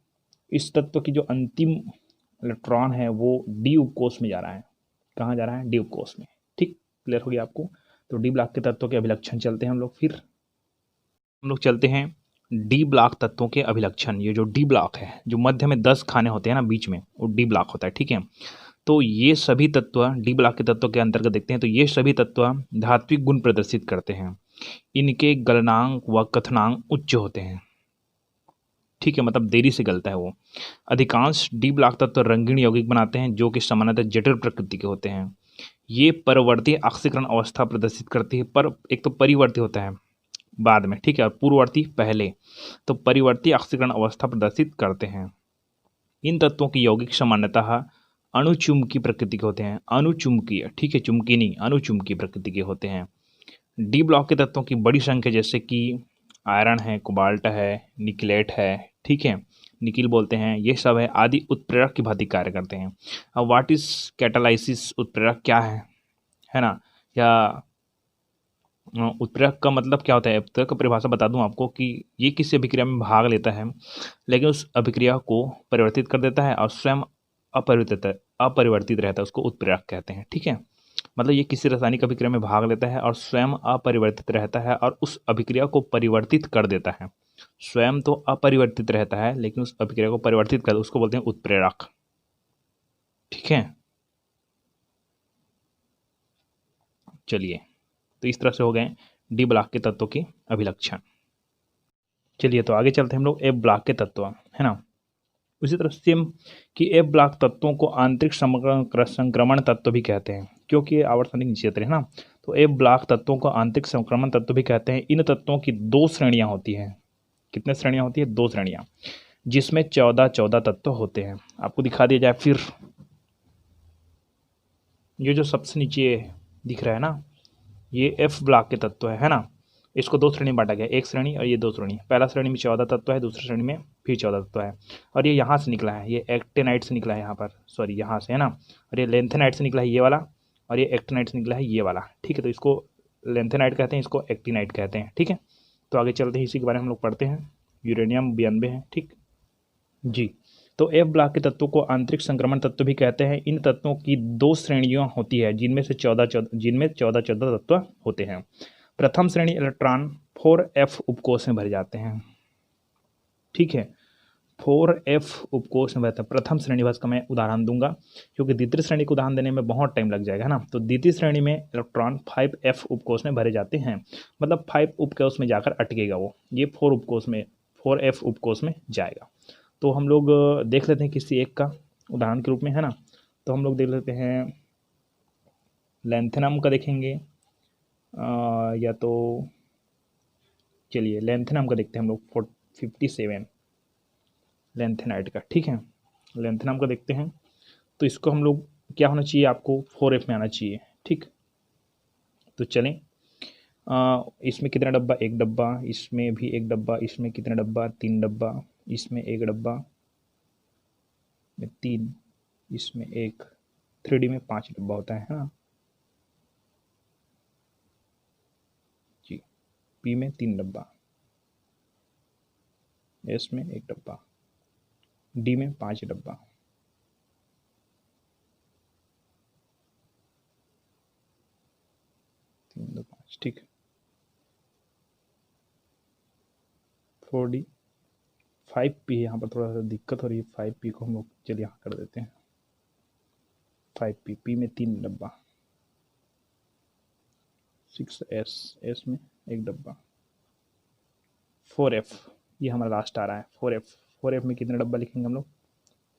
इस तत्व की जो अंतिम इलेक्ट्रॉन है वो डी उपकोष में जा रहा है। कहाँ जा रहा है, डी उपकोष में, ठीक, क्लियर हो गया आपको। तो डी ब्लॉक के तत्वों के अभिलक्षण चलते हैं हम लोग। फिर हम लोग चलते हैं डी ब्लॉक तत्वों के अभिलक्षण। ये जो डी ब्लॉक है, जो मध्य में 10 खाने होते हैं ना बीच में, वो डी ब्लॉक होता है, ठीक है। तो ये सभी तत्व डी ब्लॉक के तत्वों के अंतर्गत देखते हैं। तो ये सभी तत्व धात्विक गुण प्रदर्शित करते हैं, इनके गलनांक व कथनांक उच्च होते हैं, ठीक है, मतलब देरी से गलता है वो। अधिकांश डी ब्लॉक तत्व रंगीन यौगिक बनाते हैं जो कि सामान्यतः जटिल प्रकृति के होते हैं। ये परवर्ती ऑक्सीकरण अवस्था प्रदर्शित करती है, पर एक तो परिवर्ती होता है बाद में, ठीक है, और पूर्ववर्ती पहले। तो परिवर्ती ऑक्सीकरण अवस्था प्रदर्शित करते हैं। इन तत्वों की यौगिक सामान्यतः अणुचुंबकीय प्रकृति के होते हैं, अणुचुंबकीय, ठीक है, चुंबकीय नहीं, अणुचुंबकीय प्रकृति के होते हैं। डी ब्लॉक के तत्वों की बड़ी संख्या जैसे कि आयरन है, कोबाल्ट है, निकलेट है, ठीक है, निकिल बोलते हैं, ये सब है, आदि उत्प्रेरक की भांति कार्य करते हैं। अब व्हाट इज कैटालाइसिस, उत्प्रेरक क्या है ना, या उत्प्रेरक का मतलब क्या होता है? उत्प्रेरक का परिभाषा बता दूं आपको कि ये किसी अभिक्रिया में भाग लेता है लेकिन उस अभिक्रिया को परिवर्तित कर देता है और स्वयं अपरिवर्तित रहता है, उसको उत्प्रेरक कहते हैं। ठीक है, मतलब ये किसी रासायनिक अभिक्रिया में भाग लेता है और स्वयं अपरिवर्तित रहता है और उस अभिक्रिया को परिवर्तित कर देता है। स्वयं तो अपरिवर्तित रहता है लेकिन उस अभिक्रिया को परिवर्तित कर, उसको बोलते हैं उत्प्रेरक। ठीक है, चलिए, तो इस तरह से हो गए डी ब्लॉक के तत्वों की अभिलक्षण। चलिए, तो आगे चलते हैं हम लोग एफ ब्लॉक के तत्व, है ना। उसी तरह सेम कि एफ ब्लॉक तत्वों को आंतरिक संक्रमण तत्व भी कहते हैं, क्योंकि ये आवर्तनिक निश्चित है ना। तो एफ ब्लॉक तत्वों को आंतरिक संक्रमण तत्व भी कहते हैं। इन तत्वों की 2 श्रेणियां होती हैं। कितने श्रेणियां होती है? 2 श्रेणियां, जिसमें 14 तत्व होते हैं। आपको दिखा दिया जाए फिर, ये जो सबसे नीचे दिख रहा है ना, ये एफ ब्लॉक के तत्व है ना। इसको 2 श्रेणी में बांटा गया, एक श्रेणी और ये 2 श्रेणी। पहला श्रेणी में 14 तत्व है, दूसरी श्रेणी में फिर 14 तत्व है। और ये यहाँ से निकला है, ये एक्टिनाइट से निकला है यहाँ पर, सॉरी यहाँ से, है ना। और ये लेंथेनाइट से निकला है ये वाला, और ये एक्टिनाइट से निकला है ये वाला। ठीक है, तो इसको लेंथेनाइट कहते हैं, इसको एक्टिनाइट कहते हैं। ठीक है, तो आगे चलते हैं, इसी के बारे में हम लोग पढ़ते हैं। यूरेनियम 92 है। ठीक जी, तो एफ ब्लॉक के तत्वों को आंतरिक संक्रमण तत्व भी कहते हैं। इन तत्वों की 2 श्रेणियां होती है, जिनमें 14 तत्व होते हैं। प्रथम श्रेणी इलेक्ट्रॉन 4f उपकोष में भरे जाते हैं। ठीक है, 4f उपकोष में भरते हैं प्रथम श्रेणी। बस का मैं उदाहरण दूंगा, क्योंकि द्वितीय श्रेणी को उदाहरण देने में बहुत टाइम लग जाएगा, है ना। तो द्वितीय श्रेणी में इलेक्ट्रॉन 5f उपकोष में भरे जाते हैं, मतलब 5 उपकोष में जाकर अटकेगा वो, ये 4f उपकोष में जाएगा। तो हम लोग देख लेते हैं किसी एक का उदाहरण के रूप में, है ना। तो हम लोग देख लेते हैं, लैंथेनम का देखेंगे, या तो चलिए लैंथेनम का देखते हैं हम लोग, 57 लैंथेनाइट का। ठीक है, लैंथेनम का देखते हैं। तो इसको हम लोग क्या होना चाहिए, आपको 4f में आना चाहिए। ठीक, तो चलें, इसमें कितना डब्बा? 1 डब्बा, इसमें भी 1 डब्बा, इसमें कितना डब्बा? 3 डब्बा, इसमें 1 डब्बा में 3, इसमें 1, 3D में 5 डब्बा होता है ना जी। पी में 3 डब्बा, एस में 1 डब्बा, डी में 5 डब्बा। ठीक, 4D 5p है। यहाँ पर थोड़ा सा दिक्कत हो रही है, 5p को हम लोग चलिए यहाँ कर देते हैं। 5p, पी में 3 डब्बा, 6s, एस में 1 डब्बा, 4f, ये हमारा लास्ट आ रहा है 4f में कितने डब्बा लिखेंगे हम लोग?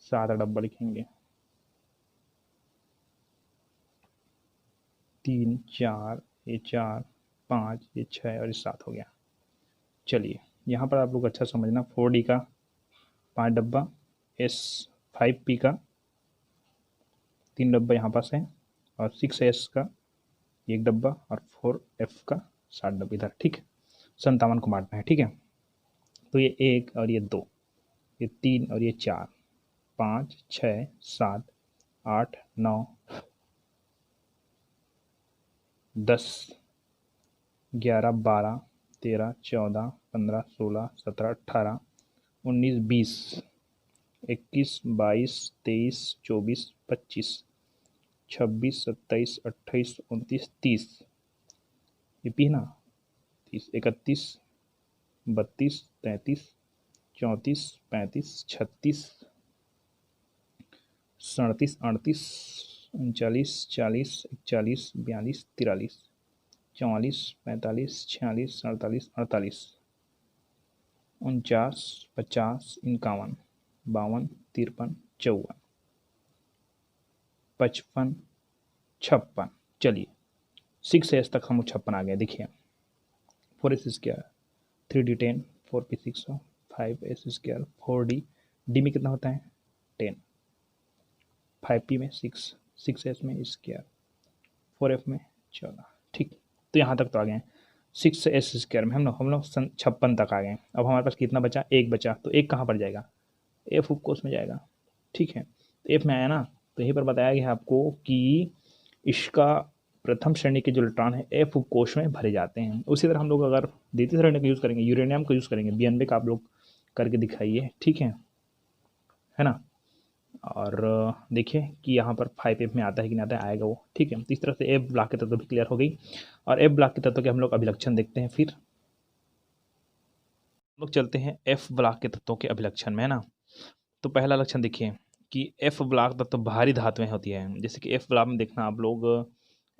7 डब्बा लिखेंगे। 3, 4, ये 4, 5, ये 6 और ये 7 हो गया। चलिए, यहाँ पर आप लोग अच्छा समझना, 4D का 5 डब्बा, एस 5p का 3 डब्बा यहाँ पास है, और 6s का 1 डब्बा, और 4f का 7 डब्बा इधर। ठीक है, 57 को बांटना है। ठीक है, तो ये 1 और ये 2, ये 3 और ये 4, 5, 6, 7, 8, 9, 10, 11, 12, 13, 14, 15, 16, 17, 18, 19, 20, 21, 22, 23, 24, 25, 26, 27, 28, 29, 30, ये पी ना, 30, 31, 32, 33, 34, 35, 36, 37, 38, 39, 40, 41, 42, 43, 44, 45, 46, 47, 48, 49, 50, 51, 52, 53, 54, 55, 56। चलिए, 6s तक हम 56 आ गए। देखिए, 4s square, 3d10, 4p6, 5s square, 4d, D में कितना होता है? 10, 5p में 6, 6s में स्क्वायर, 4f में 14। ठीक, तो यहाँ तक तो आ गए। 6s स्क्वायर में हम लोग 56 तक आ गए। अब हमारे पास कितना बचा? 1 बचा। तो 1 कहाँ पर जाएगा? एफ उपकोष में जाएगा। ठीक है, तो एफ में आया ना, तो यहीं पर बताया गया आपको कि इसका प्रथम श्रेणी के जो इलेक्ट्रॉन है एफ कोश में भरे जाते हैं। उसी तरह हम लोग अगर द्वितीय श्रेणी का यूज़ करेंगे, यूरेनियम का यूज़ करेंगे, 92 का आप लोग करके दिखाइए, ठीक है ना। और देखिए कि यहाँ पर 5F में आता है कि नहीं आता है, आएगा वो, ठीक है। तो इस तरह से F ब्लॉक के तत्व भी क्लियर हो गई। और F ब्लॉक के तत्व के हम लोग अभिलक्षण देखते हैं। फिर हम लोग चलते हैं F ब्लॉक के तत्वों के अभिलक्षण में, है ना। तो पहला लक्षण देखिए कि F ब्लॉक तत्व भारी धातुएं होती है। जैसे कि F ब्लॉक में देखना आप लोग,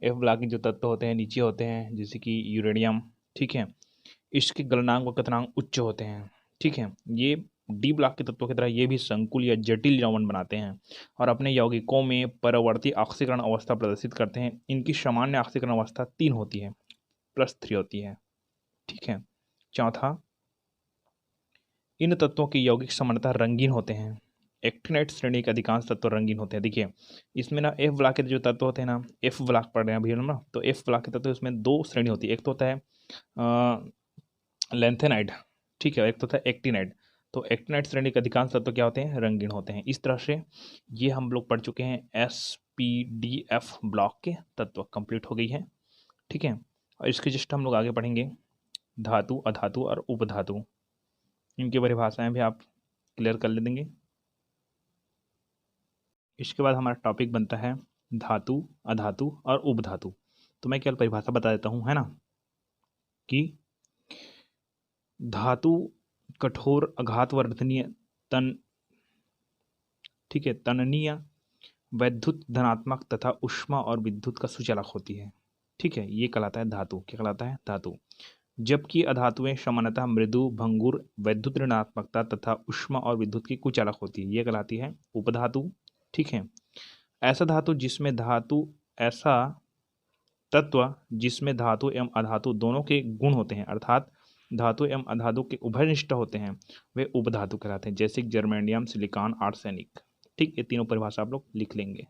F ब्लॉक के जो तत्व होते हैं नीचे होते हैं, जैसे कि यूरेनियम, ठीक है। इसके गलनांक व कथनांक उच्च होते हैं, ठीक है। ये डी ब्लॉक के तत्वों की तरह ये भी संकुल या जटिल यौवन बनाते हैं और अपने यौगिकों में परवर्ती ऑक्सीकरण अवस्था प्रदर्शित करते हैं। इनकी सामान्य ऑक्सीकरण अवस्था 3 होती है, +3 होती है, ठीक है। चौथा, इन तत्वों की यौगिक समानता रंगीन होते हैं। एक्टिनाइड श्रेणी के अधिकांश तत्व रंगीन होते हैं। देखिए इसमें ना एफ ब्लॉक के जो तत्व होते हैं ना, एफ ब्लॉक पढ़ रहे हैं अभी हम ना, तो एफ ब्लॉक के तत्व इसमें 2 श्रेणी होती है। एक तो होता है लेंथेनाइड, ठीक है, एक तो होता है एक्टिनाइड। तो एक्टिनाइड श्रेणी के अधिकांश तत्व क्या होते हैं, रंगीन होते हैं। इस तरह से ये हम लोग पढ़ चुके हैं SPDF ब्लॉक के तत्व, कंप्लीट हो गई है, ठीक है। और इसके जस्ट हम लोग आगे पढ़ेंगे धातु, अधातु और उपधातु। इनकी परिभाषाएं भी आप क्लियर कर ले देंगे। इसके बाद हमारा टॉपिक बनता है धातु, अधातु और उपधातु। तो मैं केवल परिभाषा बता देता हूँ, है ना, कि धातु कठोर आघातवर्धनीय तन, ठीक है, तननीय, वैद्युत धनात्मक तथा ऊष्मा और विद्युत का सुचालक होती है, ठीक है। ये कहलाता है धातु। क्या कहलाता है, धातु। जबकि अधातुएं सामान्यतः मृदु, भंगुर, वैद्युत ऋणात्मकता तथा ऊष्मा और विद्युत की कुचालक होती है। ये कहलाती है उपधातु, ठीक है। ऐसा धातु जिसमें धातु ऐसा तत्व जिसमें धातु एवं अधातु दोनों के गुण होते हैं, अर्थात धातु एवं अधातु के उभयनिष्ठ होते हैं, वे उपधातु कहलाते हैं। जैसे जर्मेनियम, सिलिकॉन, आर्सेनिक, ठीक। ये तीनों परिभाषा आप लोग लिख लेंगे।